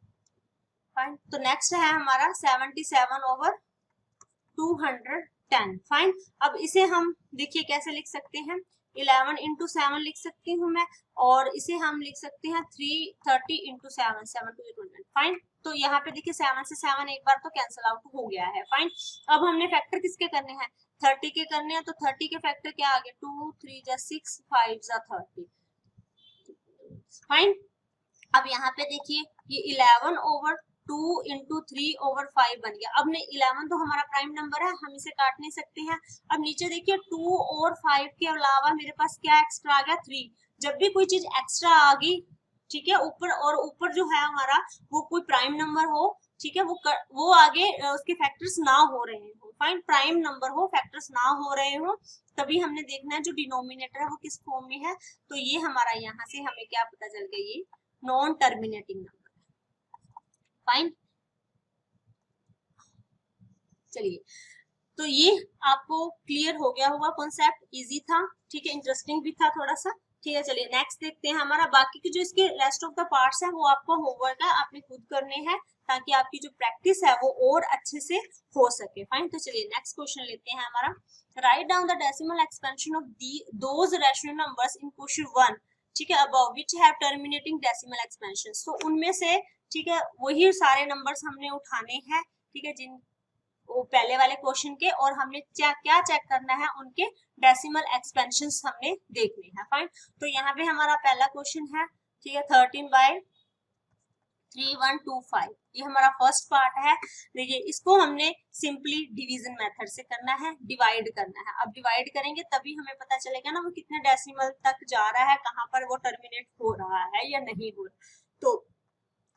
फाइन, तो नेक्स्ट है हमारा 77/210। फाइन, अब इसे हम देखिए कैसे लिख सकते हैं, 11 इंटू 7 लिख सकती हूँ मैं, और इसे हम लिख सकते हैं 330 इंटू 7, 7 2 20। फाइन, तो यहाँ पे देखिए 7 से 7 एक बार तो कैंसिल आउट हो गया है। फाइन, अब हमने फैक्टर किसके करने हैं, 30 के करने हैं। तो 30 के फैक्टर क्या आ गए, 2 3 जा 6 5 जा 30। फाइन, अब यहाँ पे देखिए ये 11/2 इंटू 3/5 बन गया। अब 11 तो हमारा प्राइम नंबर है, हम इसे काट नहीं सकते हैं। अब नीचे देखिए 2 और 5 के अलावा मेरे पास क्या एक्स्ट्रा आ गया, 3। जब भी कोई चीज एक्स्ट्रा आ गई, ठीक है, ऊपर और ऊपर जो है हमारा वो कोई प्राइम नंबर हो, ठीक है, वो आगे उसके फैक्टर्स ना हो रहे हो। फाइन, प्राइम नंबर हो, फैक्टर्स ना हो रहे हो, तभी हमने देखना है जो डिनोमिनेटर है वो किस फॉर्म में है। तो ये हमारा यहाँ से हमें क्या पता चल गया, ये नॉन टर्मिनेटिंग नंबर। फाइन, चलिए तो ये आपको क्लियर हो गया होगा, कॉन्सेप्ट इजी था, ठीक है, इंटरेस्टिंग भी था थोड़ा सा। ठीक है, चलिए नेक्स्ट देखते हैं हमारा बाकी की जो इसके रेस्ट ऑफ द पार्ट्स है वो आपको होमवर्क है, आपने खुद करने हैं ताकि आपकी जो प्रैक्टिस है वो और अच्छे से हो सके। फाइन, तो चलिए नेक्स्ट क्वेश्चन लेते हैं हमारा। Write down the decimal expansion of those rational numbers in question 1, ठीक है, above which have terminating decimal expansion. तो उनमें से, ठीक है, वही सारे नंबर्स हमने उठाने हैं, ठीक है, जिन वो पहले वाले क्वेश्चन के, और हमने क्या चेक करना है, उनके डेसिमल एक्सपेंशंस हमने देखने हैं। फाइन, तो यहाँ पे हमारा पहला क्वेश्चन है, ठीक है, 13/3125, ये हमारा फर्स्ट पार्ट है। देखिए इसको हमने सिंपली डिवीजन मेथड से करना है, डिवाइड करना है। अब डिवाइड करेंगे तभी हमें पता चलेगा ना वो कितने डेसिमल तक जा रहा है, कहाँ पर वो टर्मिनेट हो रहा है या नहीं हो रहा। तो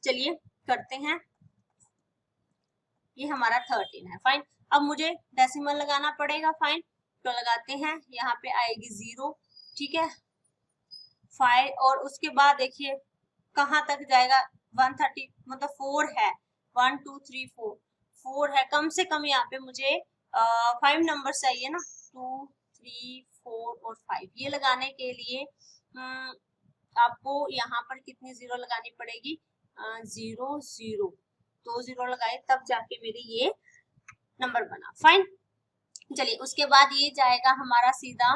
चलिए करते हैं, ये हमारा 13 है। फाइन, अब मुझे डेसिमल लगाना पड़ेगा। फाइन, तो लगाते हैं, यहाँ पे आएगी 0, ठीक है, 5, और उसके बाद देखिए कहाँ तक जाएगा, 130, मतलब 4 है, 1 2 3 4, 4 है, कम से कम यहाँ पे मुझे 5 नंबर चाहिए ना, 2 3 4 और 5। ये लगाने के लिए आपको यहाँ पर कितनी 0 लगानी पड़ेगी, 0 0, 2 0 लगाए तब जाके मेरी ये नंबर बना। फाइन, चलिए उसके बाद ये जाएगा हमारा सीधा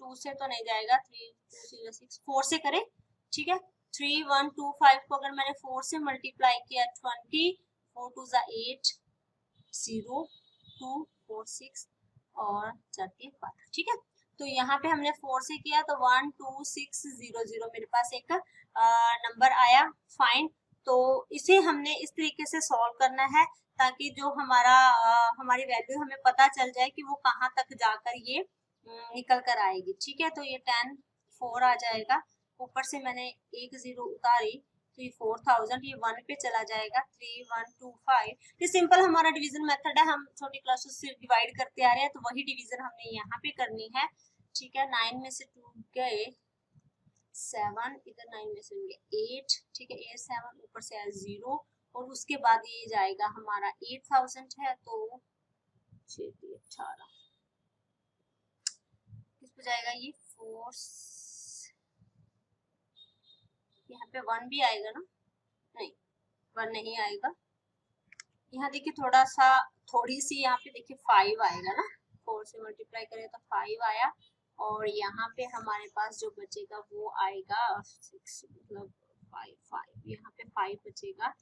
2 से तो नहीं जाएगा, 3 2 0 6, 4 से करें, ठीक है, 3 1 2 5 को अगर मैंने 4 से मल्टीप्लाई किया 20, 4 2 8, 0 2 4 6 और 4 5, ठीक है। तो यहाँ पे हमने 4 से किया तो 1 2 6 0 0 मेरे पास एक नंबर आया। फाइन, तो इसे हमने इस तरीके से सॉल्व करना है ताकि जो हमारी वैल्यू हमें पता चल जाए कि वो कहाँ तक जाकर ये निकल कर आएगी। ठीक है, तो ये 10 4 आ जाएगा, ऊपर से मैंने एक 0 उतारी तो ये 4000, ये 1 पे चला जाएगा, 3 1 2 5। ये सिंपल हमारा डिवीजन मेथड है, हम छोटी क्लासों से डिवाइड करते आ रहे हैं तो वही डिवीजन हमने यहाँ पे करनी है। ठीक है, 9 में से 2 गए 7, इधर 9 में से 8, ठीक है, 8 7, ऊपर से आया 0 और उसके बाद ये जाएगा हमारा 8000 है तो 6 18 किस पे जाएगा, ये 4, यहाँ पे 1 भी आएगा ना, नहीं 1 नहीं आएगा, यहाँ देखिए थोड़ी सी यहाँ पे देखिए 5 आएगा ना, 4 से मल्टीप्लाई करें तो 5 आया और यहाँ पे हमारे पास जो बचेगा वो आएगा 6, मतलब 5 यहाँ पे 5 बचेगा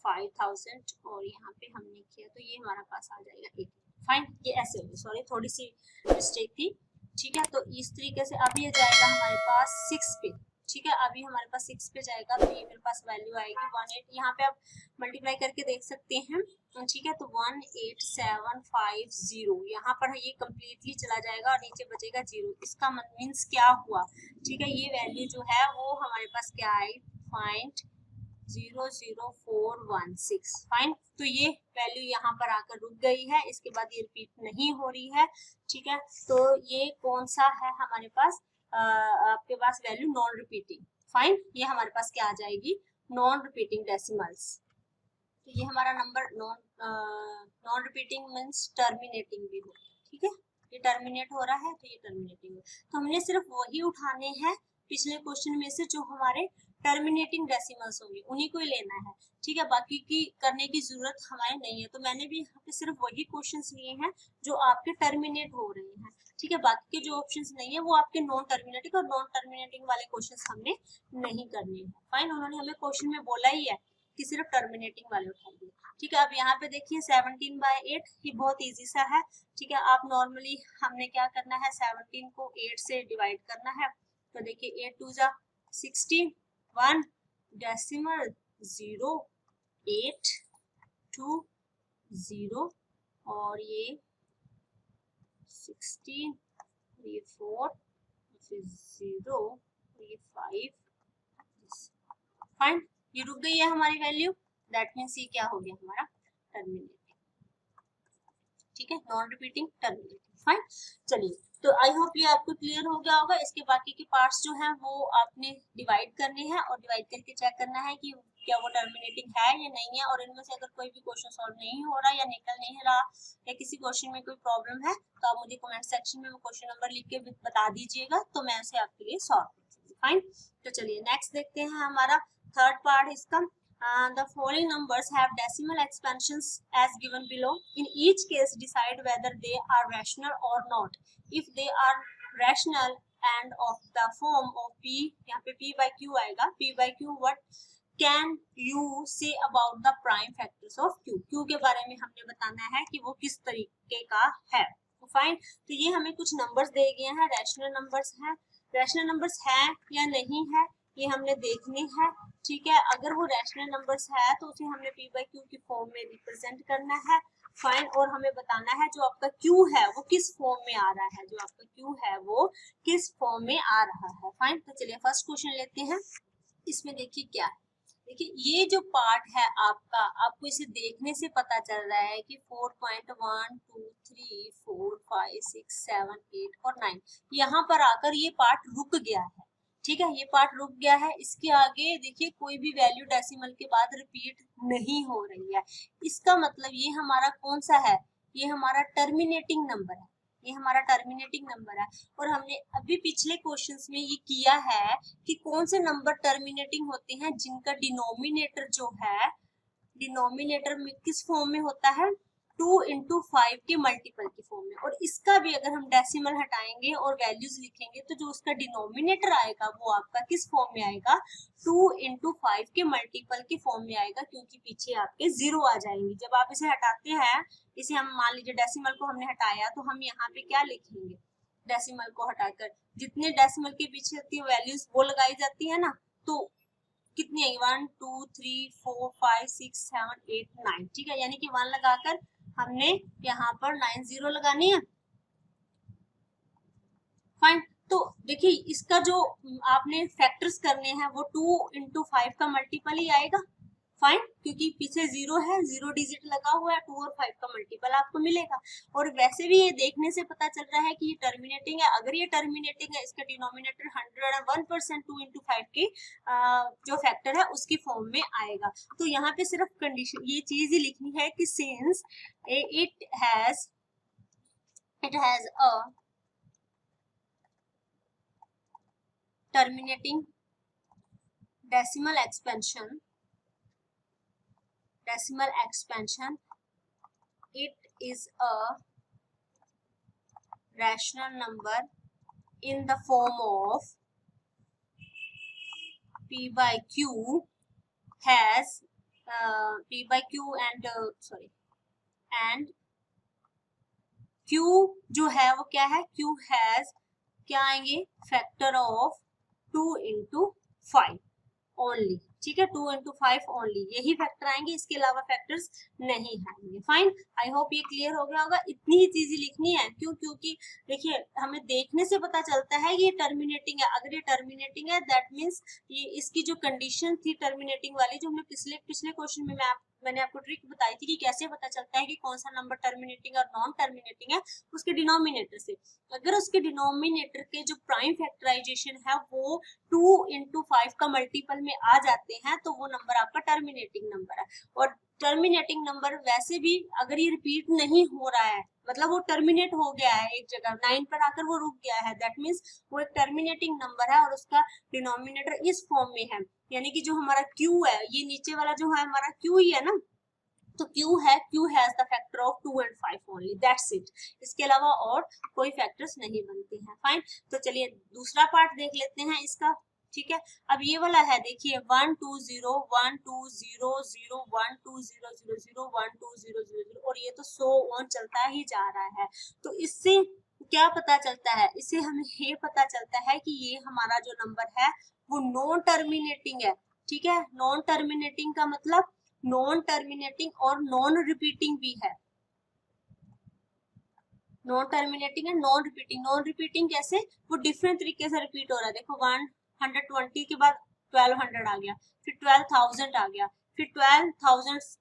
5000 और यहाँ पे हमने किया तो ये हमारा पास आ जाएगा 80। फाइन, ये ऐसे होगी, सॉरी थोड़ी सी मिस्टेक थी। ठीक है, तो इस तरीके से अब ये जाएगा हमारे पास 6 पे। ठीक है, अभी हमारे पास 6 पे जाएगा तो ये मेरे पास वैल्यू आएगी 18। यहाँ पे आप मल्टीप्लाई करके देख सकते हैं। ठीक है, तो 18750 यहाँ पर ये कंप्लीटली चला जाएगा और नीचे बचेगा 0। इसका मीन्स क्या हुआ, ठीक है, ये वैल्यू जो है वो हमारे पास क्या आई, 0.00416। फाइन, तो ये वैल्यू यहाँ पर आकर रुक गई है, इसके बाद ये रिपीट नहीं हो रही है। ठीक है, तो ये कौन सा है हमारे पास, आपके पास वैल्यू नॉन रिपीटिंग। फाइन, ये हमारे पास क्या आ जाएगी, नॉन रिपीटिंग डेसिमल्स। तो ये हमारा number non repeating means terminating भी हो गया। ठीक है, ये टर्मिनेट हो रहा है तो ये टर्मिनेटिंग। तो हमने सिर्फ वही उठाने हैं पिछले क्वेश्चन में से जो हमारे टर्मिनेटिंग डेसिमल्स होंगे, उन्हीं को ही लेना है। ठीक है, बाकी की करने की जरूरत हमारे नहीं है। तो मैंने भी यहाँ पे सिर्फ वही क्वेश्चंस लिए हैं जो आपके टर्मिनेट हो रहे हैं। ठीक है, बाकी के जो ऑप्शंस नहीं है वो आपके नॉन टर्मिनेटिंग और नॉन टर्मिनेटिंग वाले क्वेश्चंस हमने नहीं करने हैं। फाइन, उन्होंने हमें क्वेश्चन में बोला ही है कि सिर्फ टर्मिनेटिंग वाले उठाइए। ठीक है, अब यहाँ पे देखिए 17/8, ये बहुत इजी सा है। ठीक है, आप नॉर्मली हमने क्या करना है, 17 को 8 से डिवाइड करना है। तो देखिए 8 2 जा 16, 1 डेसिमल 0 8 2 0 और ये 16, ये 4 फिर 0 ये 5। फाइन, ये रुक गई है हमारी वैल्यू, दैट मीन्स ये क्या हो गया हमारा टर्मिनेटिंग। ठीक है, नॉन रिपीटिंग टर्मिनेटिंग। फाइन, चलिए तो आई होप ये आपको क्लियर हो गया होगा। इसके बाकी के पार्ट्स जो हैं वो आपने डिवाइड करने हैं और डिवाइड करके चेक करना है कि क्या वो टर्मिनेटिंग है या नहीं है, और इनमें से अगर कोई भी क्वेश्चन सॉल्व नहीं हो रहा या निकल नहीं रहा या किसी क्वेश्चन में कोई प्रॉब्लम है तो आप मुझे कमेंट सेक्शन में वो क्वेश्चन नंबर लिख के बता दीजिएगा, तो मैं उसे आपके लिए सॉल्व कर दूंगी। फाइन, तो चलिए नेक्स्ट देखते हैं हमारा थर्ड पार्ट इसका। The following numbers have decimal expansions as given below. In each case, decide whether they are rational or not. If they are rational and of the form of p, यहाँ पे p by q आएगा, p by q, what can you say about the prime factors of q? q के बारे में हमने बताना है कि वो किस तरीके का है। फाइन, तो ये हमें कुछ नंबर्स दिए गए हैं, रैशनल नंबर्स हैं, रैशनल नंबर्स हैं या नहीं है ये हमने देखनी है। ठीक है, अगर वो रैशनल नंबर्स है तो उसे हमने p by q की फॉर्म में रिप्रेजेंट करना है। फाइन, और हमें बताना है जो आपका q है वो किस फॉर्म में आ रहा है, जो आपका q है वो किस फॉर्म में आ रहा है। फाइन, तो चलिए फर्स्ट क्वेश्चन लेते हैं। इसमें देखिए क्या है, देखिए ये जो पार्ट है आपका, आपको इसे देखने से पता चल रहा है कि 4.1 2 3 4 5 6 7 8 और 9 यहाँ पर आकर ये पार्ट रुक गया है। ठीक है, ये पार्ट रुक गया है, इसके आगे देखिए कोई भी वैल्यू डेसिमल के बाद रिपीट नहीं हो रही है। इसका मतलब ये हमारा कौन सा है, ये हमारा टर्मिनेटिंग नंबर है, ये हमारा टर्मिनेटिंग नंबर है। और हमने अभी पिछले क्वेश्चंस में ये किया है कि कौन से नंबर टर्मिनेटिंग होते हैं जिनका डिनोमिनेटर जो है, डिनोमिनेटर में किस फॉर्म में होता है, 2 into 5 के मल्टीपल की फॉर्म में। और इसका भी अगर हम डेसिमल हटाएंगे और वैल्यूज लिखेंगे तो जो उसका डिनोमिनेटर आएगा वो आपका किस फॉर्म में आएगा, 2 into 5 के मल्टीपल की फॉर्म में आएगा, क्योंकि पीछे आपके जीरो आ जाएंगे। जब आप इसे हटाते हैं, इसे हम मान लीजिए डेसिमल को हमने हटाया तो हम यहाँ पे क्या लिखेंगे, डेसिमल को हटाकर जितने डेसिमल के पीछे होती है वैल्यूज वो लगाई जाती है ना, तो कितनी आएगी 1 2 3 4 5 6 7 8 9। ठीक है, यानी कि 1 लगाकर हमने यहाँ पर 9 0 लगानी है। फाइन, तो देखिए इसका जो आपने फैक्टर्स करने हैं वो 2 into 5 का मल्टीपल ही आएगा। फाइन, क्योंकि पीछे जीरो है, जीरो डिजिट लगा हुआ है, 2 और 5 का मल्टीपल आपको मिलेगा। और वैसे भी ये देखने से पता चल रहा है कि ये टर्मिनेटिंग है। अगर ये टर्मिनेटिंग है, इसका डिनोमिनेटर 101% 2 into 5 की जो फैक्टर है उसकी फॉर्म में आएगा। तो यहाँ पे सिर्फ कंडीशन ये चीज ही लिखनी है कि since it has a terminating decimal expansion, it is a rational number in the form of p by q has p by q and and q जो है वो क्या है, q has क्या आएंगे, फैक्टर ऑफ 2 into 5 ओनली। ठीक है, 2 into 5 only, यही फैक्टर आएंगे, इसके अलावा फैक्टर्स नहीं आएंगे। फाइन, आई होप ये क्लियर हो गया होगा। इतनी ही चीजें लिखनी है, क्यों, क्योंकि देखिए हमें देखने से पता चलता है ये टर्मिनेटिंग है। अगर ये टर्मिनेटिंग है दैट मीन्स ये इसकी जो कंडीशन थी टर्मिनेटिंग वाली, जो हमने पिछले क्वेश्चन में मैंने आपको ट्रिक बताई थी कि कैसे पता चलता है कि कौन सा नंबर टर्मिनेटिंग और नॉन टर्मिनेटिंग है, उसके डिनोमिनेटर से। अगर उसके डिनोमिनेटर के जो प्राइम फैक्टराइजेशन है वो 2 into 5 का मल्टीपल में आ जाते हैं तो वो नंबर आपका टर्मिनेटिंग नंबर है। और टर्मिनेटिंग नंबर वैसे भी अगर ये रिपीट नहीं हो रहा है, मतलब वो टर्मिनेट हो गया है एक जगह 9 पर आकर वो रुक गया है, दैट मीन्स वो एक टर्मिनेटिंग नंबर है और उसका डिनोमिनेटर इस फॉर्म में है। यानी कि जो हमारा Q है, ये नीचे वाला जो है हमारा Q ही है ना, तो Q है, Q has the factor of 2 and 5 only, that's it. इसके अलावा और कोई फैक्टर्स नहीं बनते हैं। फाइन, तो चलिए दूसरा पार्ट देख लेते हैं इसका। ठीक है, अब ये वाला है, देखिए 1 2 0 1 2 0 0 1 2 0 0 0 1 2 0 0 0 और ये तो सो ऑन चलता ही जा रहा है। तो इससे क्या पता चलता है, इससे हमें ये पता चलता है कि ये हमारा जो नंबर है वो नॉन टर्मिनेटिंग है। ठीक है, नॉन टर्मिनेटिंग का मतलब नॉन टर्मिनेटिंग और नॉन रिपीटिंग भी है। नॉन टर्मिनेटिंग है, नॉन रिपीटिंग। नॉन रिपीटिंग कैसे, वो डिफरेंट तरीके से रिपीट हो रहा है। देखो 120 के बाद 1200 आ गया, फिर 12,000 आ गया, फिर 12,000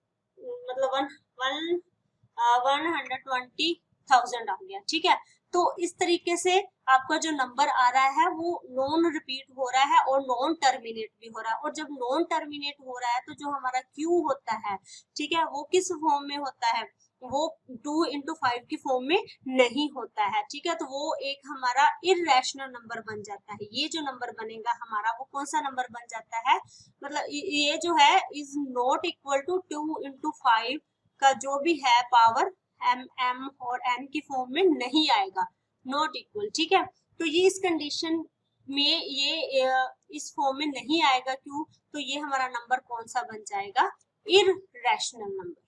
मतलब 120,000 आ गया। ठीक है, तो इस तरीके से आपका जो नंबर आ रहा है वो नॉन रिपीट हो रहा है और नॉन टर्मिनेट भी हो रहा है। और जब नॉन टर्मिनेट हो रहा है तो जो हमारा क्यू होता है, ठीक है, वो किस फॉर्म में होता है, वो 2 into 5 की फॉर्म में नहीं होता है, ठीक है। तो वो एक हमारा इररेशनल नंबर बन जाता है। ये जो नंबर बनेगा हमारा वो कौन सा नंबर बन जाता है, मतलब ये जो है is not equal to 2 into 5 का जो भी है पावर m और n की फॉर्म में नहीं आएगा, नॉट इक्वल, ठीक है। तो ये इस कंडीशन में ये इस फॉर्म में नहीं आएगा, क्यों, तो ये हमारा नंबर कौन सा बन जाएगा, इररेशनल नंबर,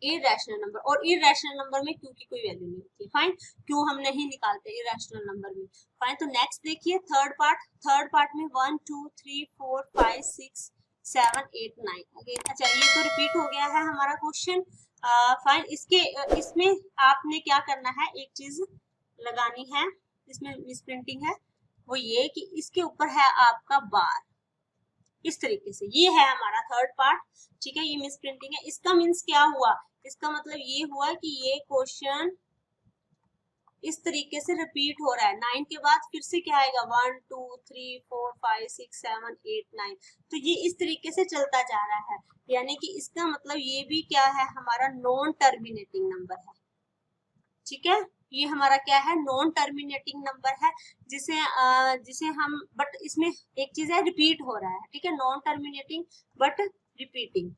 इररेशनल नंबर। और इररेशनल नंबर में क्यू की कोई वैल्यू नहीं होती है, फाइन, क्यू हम नहीं निकालते इररेशनल नंबर में, फाइन। तो नेक्स्ट देखिए थर्ड पार्ट में 1 2 3 4 5 6 7 8 9 अगेन, अच्छा ये तो रिपीट हो गया है हमारा क्वेश्चन, फाइन। इसमें आपने क्या करना है, एक चीज लगानी है, इसमें मिस प्रिंटिंग है, वो ये कि इसके ऊपर है आपका बार, इस तरीके से, ये है हमारा थर्ड पार्ट, ठीक है। ये मिस प्रिंटिंग है, इसका मीन्स क्या हुआ, इसका मतलब ये हुआ कि ये क्वेश्चन इस तरीके से रिपीट हो रहा है, 9 के बाद फिर से क्या आएगा, 1 2 3 4 5 6 7 8 9, तो ये इस तरीके से चलता जा रहा है, यानी कि इसका मतलब ये भी क्या है, हमारा नॉन टर्मिनेटिंग नंबर है, ठीक है। ये हमारा क्या है, नॉन टर्मिनेटिंग नंबर है, जिसे हम, बट इसमें एक चीज है, रिपीट हो रहा है, ठीक है, non terminating but repeating,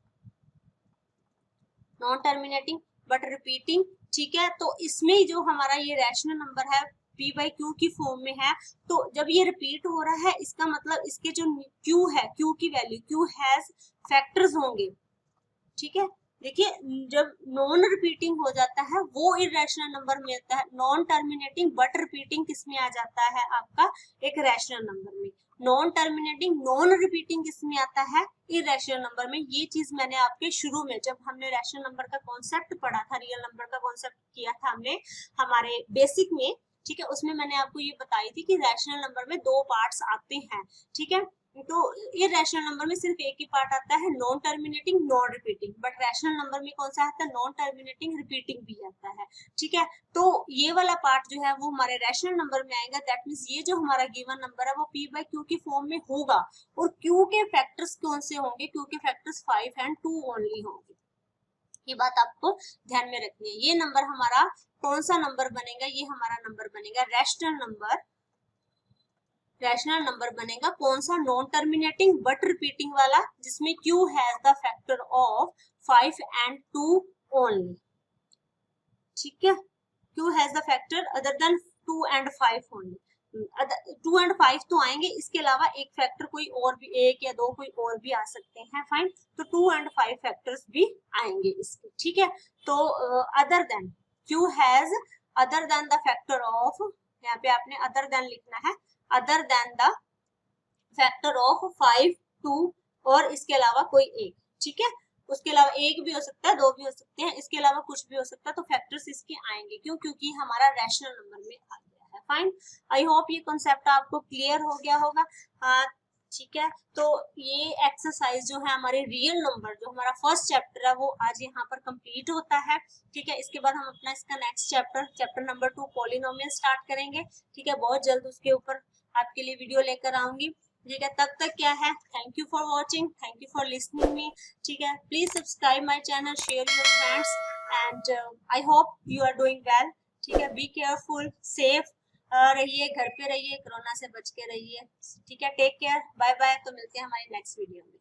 non terminating but repeating, ठीक है। तो इसमें जो हमारा ये रैशनल नंबर है p बाई क्यू की फॉर्म में है, तो जब ये रिपीट हो रहा है इसका मतलब इसके जो q है, q की वैल्यू, q हैज फैक्टर्स होंगे, ठीक है। देखिए जब नॉन रिपीटिंग हो जाता है वो इररेशनल नंबर मिलता है, नॉन टर्मिनेटिंग बट रिपीटिंग किसमें आ जाता है, आपका एक रैशनल नंबर में, नॉन टर्मिनेटिंग नॉन रिपीटिंग किसमें आता है, इररेशनल नंबर में। ये चीज मैंने आपके शुरू में जब हमने रैशनल नंबर का कॉन्सेप्ट पढ़ा था, रियल नंबर का कॉन्सेप्ट किया था हमने हमारे बेसिक में, ठीक है, उसमें मैंने आपको ये बताई थी कि रैशनल नंबर में दो पार्ट्स आते हैं, ठीक है। तो इररेशनल नंबर में सिर्फ एक ही पार्ट आता है, non terminating non repeating, but rational number में कौन सा आता है, नॉन टर्मिनेटिंग रिपीटिंग भी आता है, ठीक है। तो ये वाला पार्ट जो है वो हमारे रैशनल नंबर में आएगा, दैट मींस ये जो हमारा गिवन नंबर है वो p बाई क्यू की फॉर्म में होगा, और q के फैक्टर्स कौन से होंगे, q के फैक्टर्स 5 एंड 2 ओनली होंगे, ये बात आपको ध्यान में रखनी है। ये नंबर हमारा कौन सा नंबर बनेगा, ये हमारा नंबर बनेगा रैशनल नंबर, रैशनल नंबर बनेगा कौन सा, नॉन टर्मिनेटिंग बट रिपीटिंग वाला, जिसमें q has the factor of 5 and 2 only, ठीक है, q has the factor other than 2 and 5 only, 2 and 5 तो आएंगे, इसके अलावा एक फैक्टर कोई और भी, एक या दो कोई और भी आ सकते हैं, फाइन। तो 2 एंड 5 फैक्टर्स भी आएंगे इसके, ठीक है। तो other than, q has other than the factor of, यहाँ पे आपने अदर देन लिखना है, other than the factor of 5 2 और इसके अलावा कोई एक, ठीक है, उसके अलावा एक भी हो सकता है, दो भी हो सकते हैं, इसके अलावा कुछ भी हो सकता है, तो फैक्टर्स इसके आएंगे, क्यों, क्योंकि हमारा रैशनल नंबर में आ गया है, फाइन। आई होप ये कॉन्सेप्ट आपको क्लियर हो गया होगा, ठीक है। तो ये एक्सरसाइज जो है हमारे रियल नंबर, जो हमारा फर्स्ट चैप्टर है वो आज यहाँ पर कंप्लीट होता है, ठीक है। इसके बाद हम अपना इसका next chapter number 2 polynomial start करेंगे, ठीक है, बहुत जल्द उसके ऊपर आपके लिए वीडियो लेकर आऊंगी, ठीक है। तब तक क्या है, thank you for watching, thank you for listening me, ठीक है। Please subscribe my channel, share your friends, and I hope you are doing well, ठीक है। बी केयरफुल, सेफ रहिए, घर पे रहिए, कोरोना से बच के रहिए, ठीक है। टेक केयर, बाय बाय, तो मिलते हैं हमारी नेक्स्ट वीडियो में।